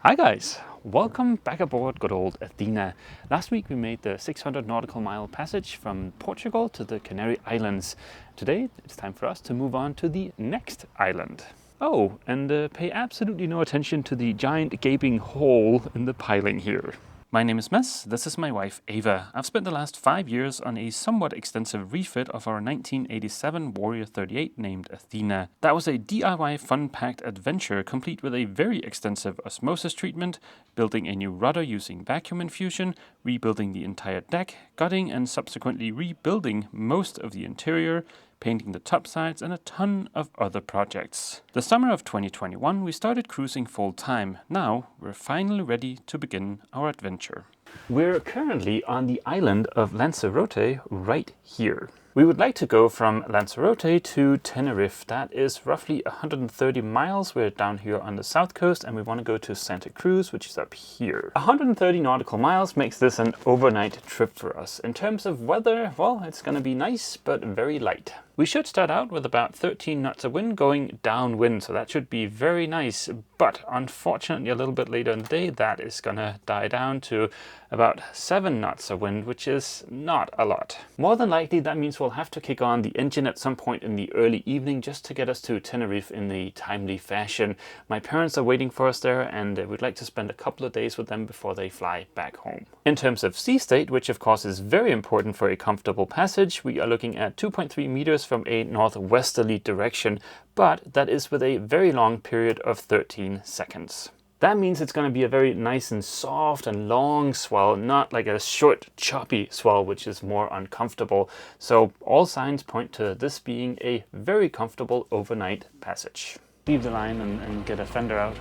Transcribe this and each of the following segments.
Hi guys, welcome back aboard good old Athena. Last week we made the 600 nautical mile passage from Portugal to the Canary Islands. Today it's time for us to move on to the next island. Oh, and pay absolutely no attention to the giant gaping hole in the piling here. My name is Mess, this is my wife Ava. I've spent the last 5 years on a somewhat extensive refit of our 1987 Warrior 38 named Athena. That was a DIY fun-packed adventure complete with a very extensive osmosis treatment, building a new rudder using vacuum infusion, rebuilding the entire deck, gutting and subsequently rebuilding most of the interior, painting the topsides, and a ton of other projects. The summer of 2021 we started cruising full time. Now we're finally ready to begin our adventure. We're currently on the island of Lanzarote right here. We would like to go from Lanzarote to Tenerife. That is roughly 130 miles. We're down here on the south coast and we want to go to Santa Cruz, which is up here. 130 nautical miles makes this an overnight trip for us. In terms of weather, well, it's going to be nice, but very light. We should start out with about 13 knots of wind going downwind, so that should be very nice. But unfortunately, a little bit later in the day, that is gonna die down to about 7 knots of wind, which is not a lot. More than likely, that means we'll have to kick on the engine at some point in the early evening just to get us to Tenerife in the timely fashion. My parents are waiting for us there, and we'd like to spend a couple of days with them before they fly back home. In terms of sea state, which of course is very important for a comfortable passage, we are looking at 2.3 meters from a northwesterly direction, but that is with a very long period of 13 seconds. That means it's going to be a very nice and soft and long swell, not like a short choppy swell, which is more uncomfortable. So all signs point to this being a very comfortable overnight passage. Leave the line and get a fender out.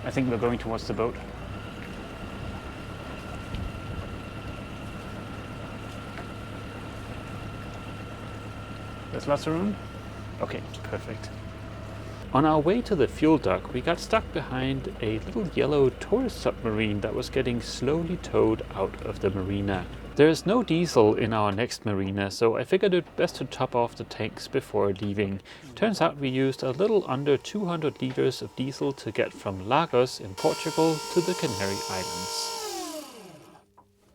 I think we're going towards the boat. There's lots of room? Okay, perfect. On our way to the fuel dock, we got stuck behind a little yellow tourist submarine that was getting slowly towed out of the marina. There is no diesel in our next marina, so I figured it best to top off the tanks before leaving. Turns out we used a little under 200 liters of diesel to get from Lagos in Portugal to the Canary Islands.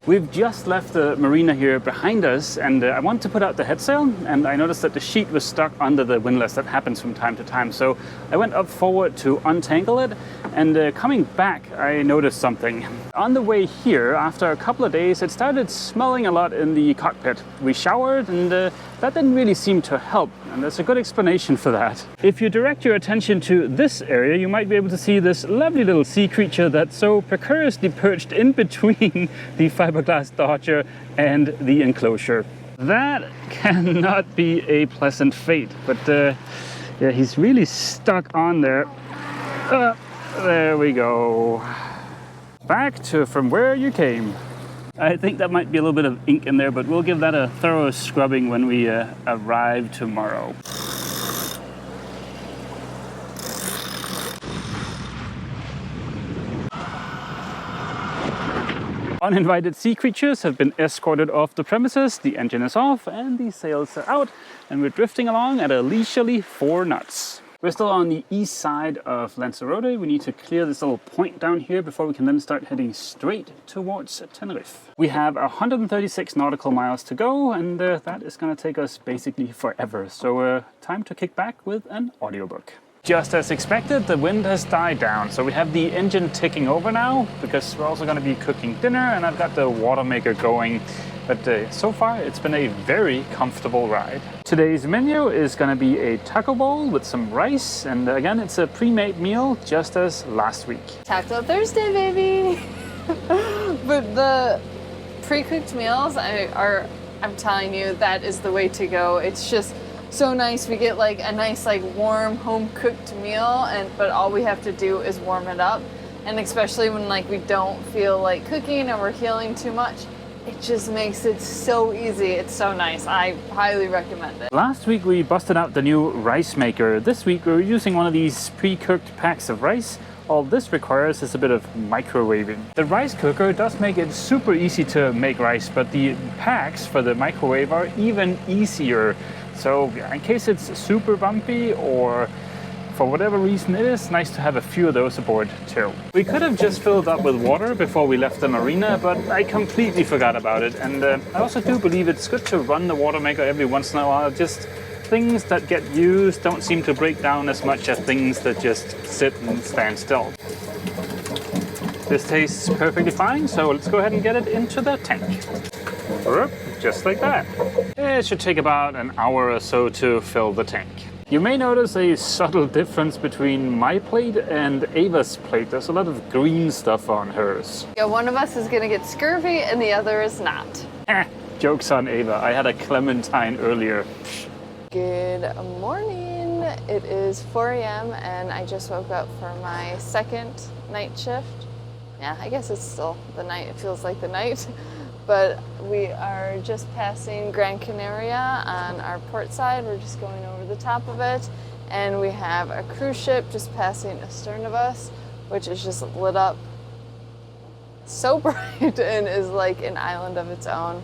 We've just left the marina here behind us, and I wanted to put out the headsail, and I noticed that the sheet was stuck under the windlass. That happens from time to time, so I went up forward to untangle it, and coming back I noticed something. On the way here, after a couple of days, it started smelling a lot in the cockpit. We showered, and that didn't really seem to help, and there's a good explanation for that. If you direct your attention to this area, you might be able to see this lovely little sea creature that's so precariously perched in between the fiberglass dodger and the enclosure. That cannot be a pleasant fate, but yeah, he's really stuck on there. There we go. Back to from where you came. I think that might be a little bit of ink in there, but we'll give that a thorough scrubbing when we arrive tomorrow. Uninvited sea creatures have been escorted off the premises, the engine is off, and the sails are out, and we're drifting along at a leisurely 4 knots. We're still on the east side of Lanzarote. We need to clear this little point down here before we can then start heading straight towards Tenerife. We have 136 nautical miles to go, and that is going to take us basically forever. So time to kick back with an audiobook. Just as expected, the wind has died down, so we have the engine ticking over now because we're also going to be cooking dinner, and I've got the water maker going. But so far, it's been a very comfortable ride. Today's menu is going to be a taco bowl with some rice, and again, it's a pre-made meal, just as last week. Taco Thursday, baby! But the pre-cooked meals I'm telling you, that is the way to go. It's just so nice. We get like a nice, like warm, home-cooked meal, but all we have to do is warm it up. And especially when like we don't feel like cooking or we're healing too much, it just makes it so easy. It's so nice. I highly recommend it. Last week we busted out the new rice maker. This week we're using one of these pre-cooked packs of rice. All this requires is a bit of microwaving. The rice cooker does make it super easy to make rice, but the packs for the microwave are even easier. So in case it's super bumpy or for whatever reason, it is nice to have a few of those aboard too. We could have just filled up with water before we left the marina, but I completely forgot about it. And I also do believe it's good to run the water maker every once in a while. Just things that get used don't seem to break down as much as things that just sit and stand still. This tastes perfectly fine, so let's go ahead and get it into the tank. Just like that. It should take about an hour or so to fill the tank. You may notice a subtle difference between my plate and Ava's plate. There's a lot of green stuff on hers. Yeah, one of us is gonna get scurvy and the other is not. Joke's on Ava. I had a clementine earlier. Good morning. It is 4 a.m. and I just woke up for my second night shift. Yeah, I guess it's still the night. It feels like the night. But we are just passing Gran Canaria on our port side. We're just going over the top of it. And we have a cruise ship just passing astern of us, which is just lit up so bright and is like an island of its own.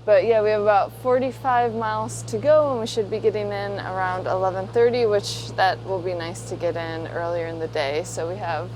But yeah, we have about 45 miles to go and we should be getting in around 11:30, which that will be nice to get in earlier in the day. So we have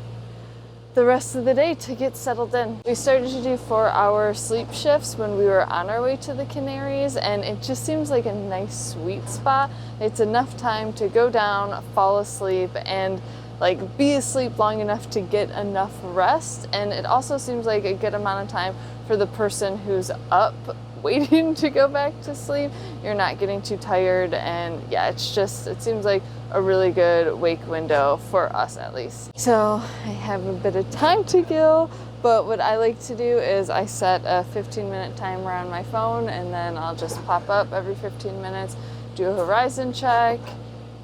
the rest of the day to get settled in. We started to do 4-hour sleep shifts when we were on our way to the Canaries, and it just seems like a nice sweet spot. It's enough time to go down, fall asleep, and like be asleep long enough to get enough rest. And it also seems like a good amount of time for the person who's up waiting to go back to sleep. You're not getting too tired, and yeah, it seems like a really good wake window for us at least. So I have a bit of time to kill, but what I like to do is I set a 15-minute timer on my phone, and then I'll just pop up every 15 minutes, do a horizon check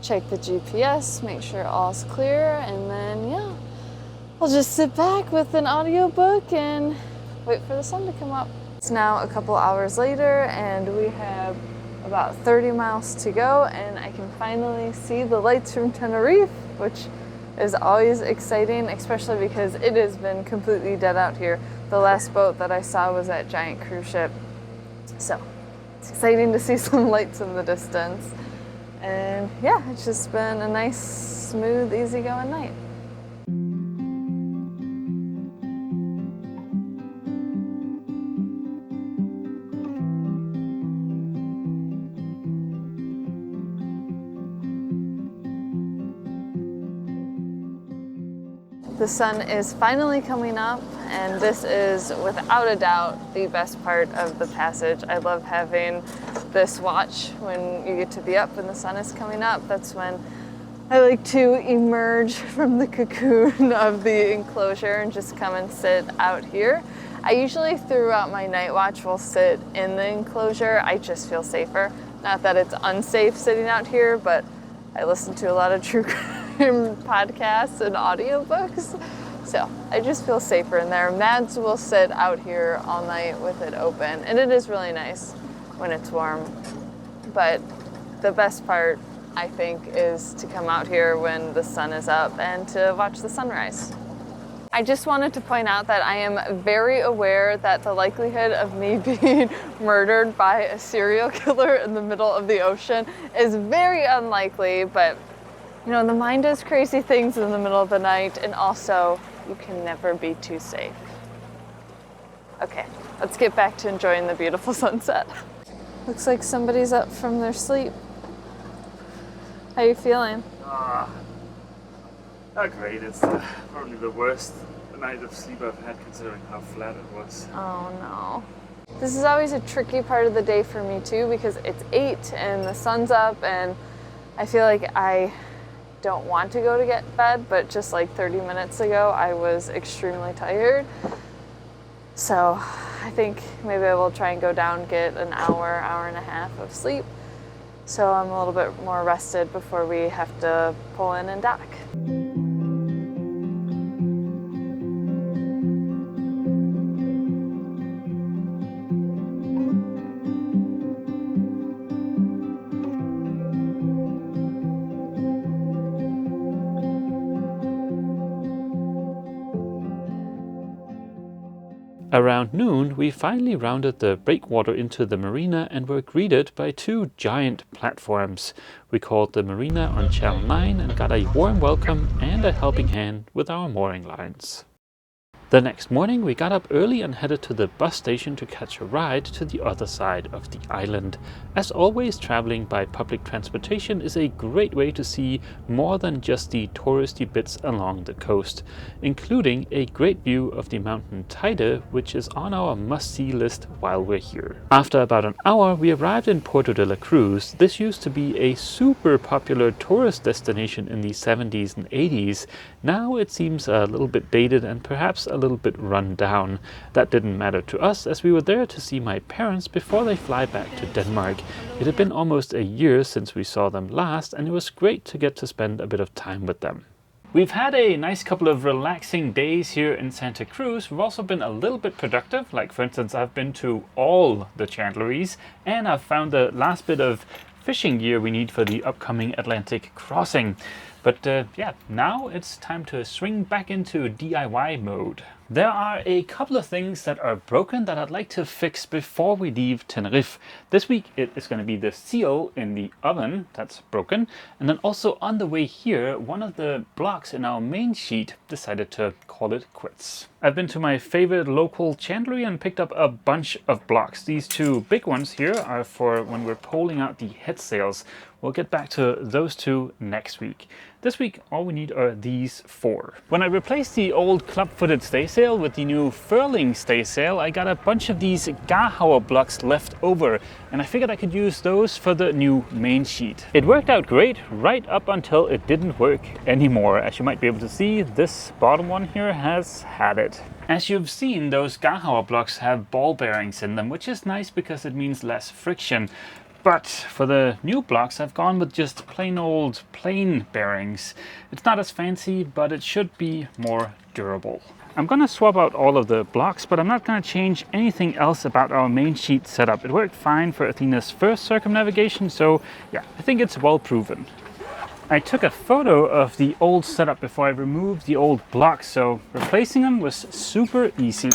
the GPS, make sure all's clear, and then yeah, I'll just sit back with an audiobook and wait for the sun to come up. It's now a couple hours later and we have about 30 miles to go, and I can finally see the lights from Tenerife, which is always exciting, especially because it has been completely dead out here. The last boat that I saw was that giant cruise ship. So it's exciting to see some lights in the distance. And yeah, it's just been a nice, smooth, easygoing night. The sun is finally coming up, and this is without a doubt the best part of the passage. I love having this watch when you get to be up and the sun is coming up. That's when I like to emerge from the cocoon of the enclosure and just come and sit out here. I usually throughout my night watch will sit in the enclosure. I just feel safer. Not that it's unsafe sitting out here, but I listen to a lot of true crime podcasts and audiobooks, so I just feel safer in there. Mads will sit out here all night with it open, and it is really nice when it's warm. But the best part, I think, is to come out here when the sun is up and to watch the sunrise. I just wanted to point out that I am very aware that the likelihood of me being murdered by a serial killer in the middle of the ocean is very unlikely, but you know, the mind does crazy things in the middle of the night, and also you can never be too safe. Okay, let's get back to enjoying the beautiful sunset. Looks like somebody's up from their sleep. How are you feeling? Not great. It's probably the worst night of sleep I've had, considering how flat it was. Oh no. This is always a tricky part of the day for me too, because it's 8 and the sun's up, and I feel like I don't want to go to get bed, but just like 30 minutes ago I was extremely tired. So I think maybe I will try and go down, get an hour and a half of sleep, so I'm a little bit more rested before we have to pull in and dock. Around noon, we finally rounded the breakwater into the marina and were greeted by two giant platforms. We called the marina on Channel 9 and got a warm welcome and a helping hand with our mooring lines. The next morning we got up early and headed to the bus station to catch a ride to the other side of the island. As always, traveling by public transportation is a great way to see more than just the touristy bits along the coast, including a great view of the mountain Teide, which is on our must-see list while we're here. After about an hour we arrived in Puerto de la Cruz. This used to be a super popular tourist destination in the 70s and 80s. Now it seems a little bit dated and perhaps a little bit run down. That didn't matter to us as we were there to see my parents before they fly back to Denmark. It had been almost a year since we saw them last and it was great to get to spend a bit of time with them. We've had a nice couple of relaxing days here in Santa Cruz. We've also been a little bit productive, like for instance I've been to all the chandleries and I've found the last bit of fishing gear we need for the upcoming Atlantic crossing. But yeah, now it's time to swing back into DIY mode. There are a couple of things that are broken that I'd like to fix before we leave Tenerife. This week it is going to be the seal in the oven that's broken, and then also on the way here one of the blocks in our main sheet decided to call it quits. I've been to my favorite local chandlery and picked up a bunch of blocks. These two big ones here are for when we're poling out the head sails. We'll get back to those two next week. This week, all we need are these four. When I replaced the old club-footed staysail with the new furling staysail, I got a bunch of these Gahauer blocks left over, and I figured I could use those for the new main sheet. It worked out great right up until it didn't work anymore. As you might be able to see, this bottom one here has had it. As you've seen, those Gahauer blocks have ball bearings in them, which is nice because it means less friction. But for the new blocks, I've gone with just plain old plain bearings. It's not as fancy, but it should be more durable. I'm going to swap out all of the blocks, but I'm not going to change anything else about our main sheet setup. It worked fine for Athena's first circumnavigation, so yeah, I think it's well proven. I took a photo of the old setup before I removed the old blocks, so replacing them was super easy.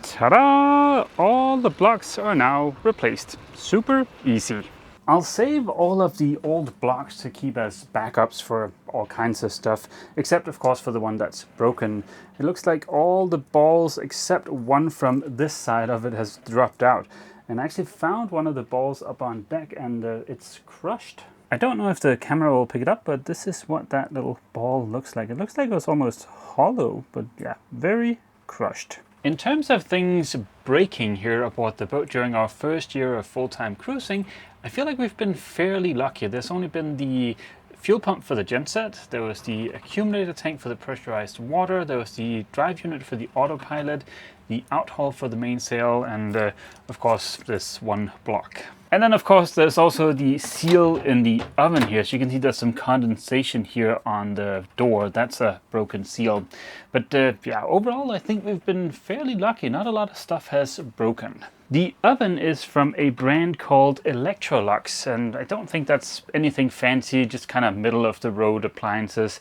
Ta-da! All the blocks are now replaced. Super easy. I'll save all of the old blocks to keep as backups for all kinds of stuff, except of course for the one that's broken. It looks like all the balls except one from this side of it has dropped out. And I actually found one of the balls up on deck and it's crushed. I don't know if the camera will pick it up, but this is what that little ball looks like. It looks like it was almost hollow, but yeah, very crushed. In terms of things breaking here aboard the boat during our first year of full-time cruising, I feel like we've been fairly lucky. There's only been the fuel pump for the genset, there was the accumulator tank for the pressurized water, there was the drive unit for the autopilot, the outhaul for the mainsail, and of course this one block. And then of course there's also the seal in the oven here. So you can see there's some condensation here on the door. That's a broken seal. But yeah, overall I think we've been fairly lucky. Not a lot of stuff has broken. The oven is from a brand called Electrolux, and I don't think that's anything fancy, just kind of middle of the road appliances.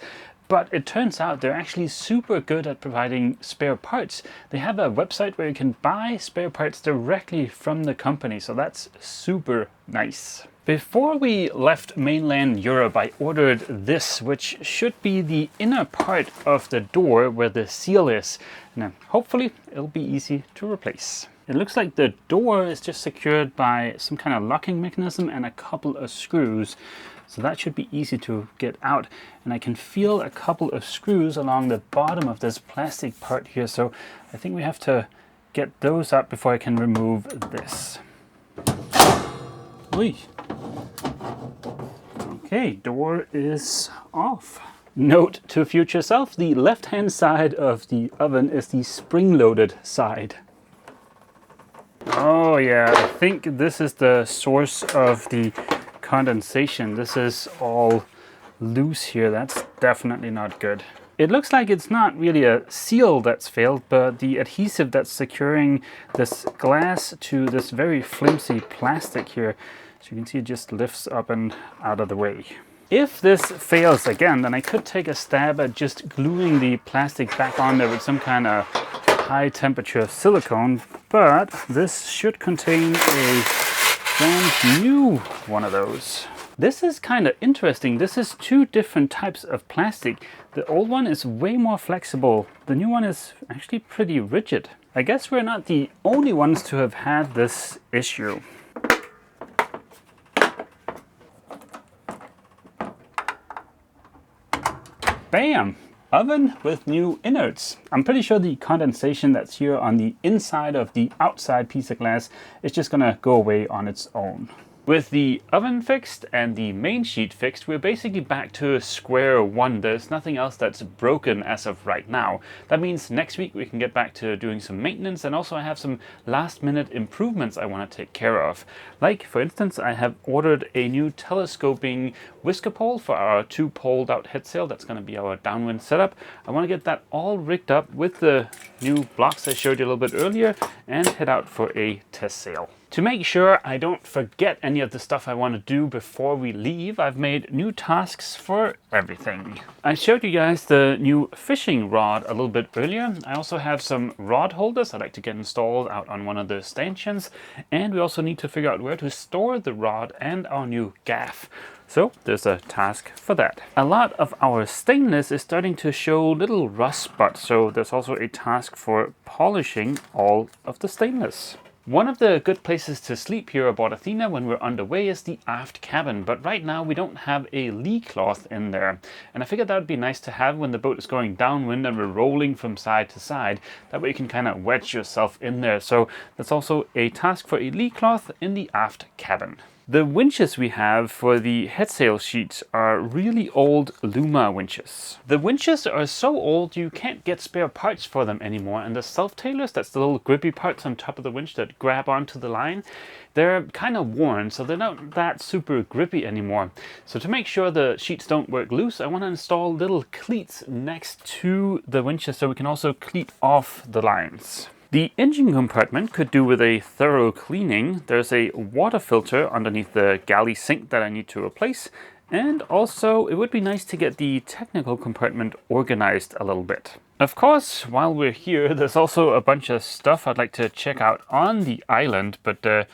But it turns out they're actually super good at providing spare parts. They have a website where you can buy spare parts directly from the company, so that's super nice. Before we left mainland Europe, I ordered this, which should be the inner part of the door where the seal is. Now, hopefully it'll be easy to replace. It looks like the door is just secured by some kind of locking mechanism and a couple of screws. So that should be easy to get out. And I can feel a couple of screws along the bottom of this plastic part here. So I think we have to get those up before I can remove this. Oy. Okay, door is off. Note to future self, the left-hand side of the oven is the spring-loaded side. Oh yeah, I think this is the source of the condensation. This is all loose here. That's definitely not good. It looks like it's not really a seal that's failed, but the adhesive that's securing this glass to this very flimsy plastic here. So you can see it just lifts up and out of the way. If this fails again, then I could take a stab at just gluing the plastic back on there with some kind of high temperature silicone, but this should contain a brand new one of those. This is kind of interesting. This is two different types of plastic. The old one is way more flexible. The new one is actually pretty rigid. I guess we're not the only ones to have had this issue. Bam! Oven with new innards. I'm pretty sure the condensation that's here on the inside of the outside piece of glass is just gonna go away on its own. With the oven fixed and the main sheet fixed, we're basically back to square one. There's nothing else that's broken as of right now. That means next week we can get back to doing some maintenance, and also I have some last minute improvements I want to take care of. Like, for instance, I have ordered a new telescoping whisker pole for our 2-poled out head sail. That's going to be our downwind setup. I want to get that all rigged up with the new blocks I showed you a little bit earlier and head out for a test sail. To make sure I don't forget any of the stuff I want to do before we leave, I've made new tasks for everything. I showed you guys the new fishing rod a little bit earlier. I also have some rod holders I'd like to get installed out on one of the stanchions, and we also need to figure out where to store the rod and our new gaff. So there's a task for that. A lot of our stainless is starting to show little rust spots, so there's also a task for polishing all of the stainless. One of the good places to sleep here aboard Athena when we're underway is the aft cabin, but right now we don't have a lee cloth in there. And I figured that would be nice to have when the boat is going downwind and we're rolling from side to side. That way you can kind of wedge yourself in there. So that's also a task for a lee cloth in the aft cabin. The winches we have for the headsail sheets are really old Luma winches. The winches are so old you can't get spare parts for them anymore, and the self-tailers, that's the little grippy parts on top of the winch that grab onto the line, they're kind of worn, so they're not that super grippy anymore. So to make sure the sheets don't work loose, I want to install little cleats next to the winches so we can also cleat off the lines. The engine compartment could do with a thorough cleaning. There's a water filter underneath the galley sink that I need to replace. And also, it would be nice to get the technical compartment organized a little bit. Of course, while we're here, there's also a bunch of stuff I'd like to check out on the island, but yeah,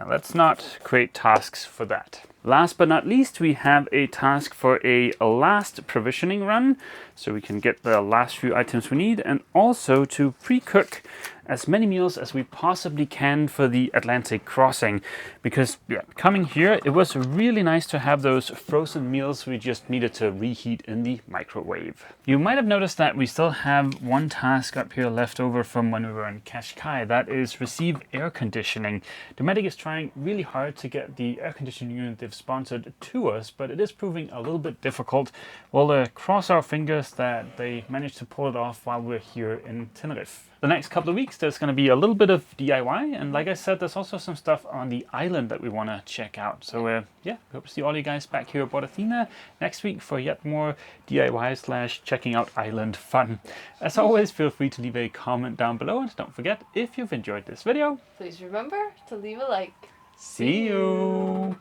let's not create tasks for that. Last but not least, we have a task for a last provisioning run, so we can get the last few items we need, and also to pre-cook as many meals as we possibly can for the Atlantic crossing. Because yeah, coming here, it was really nice to have those frozen meals we just needed to reheat in the microwave. You might have noticed that we still have one task up here left over from when we were in Qashqai. That is receive air conditioning. Dometic is trying really hard to get the air conditioning unit they've sponsored to us, but it is proving a little bit difficult. We'll cross our fingers that they manage to pull it off while we're here in Tenerife. The next couple of weeks there's going to be a little bit of DIY, and like I said, there's also some stuff on the island that we want to check out. So yeah, we hope to see all you guys back here aboard Athena next week for yet more DIY / checking out island fun. As always, feel free to leave a comment down below, and don't forget, if you've enjoyed this video, Please remember to leave a like. See you!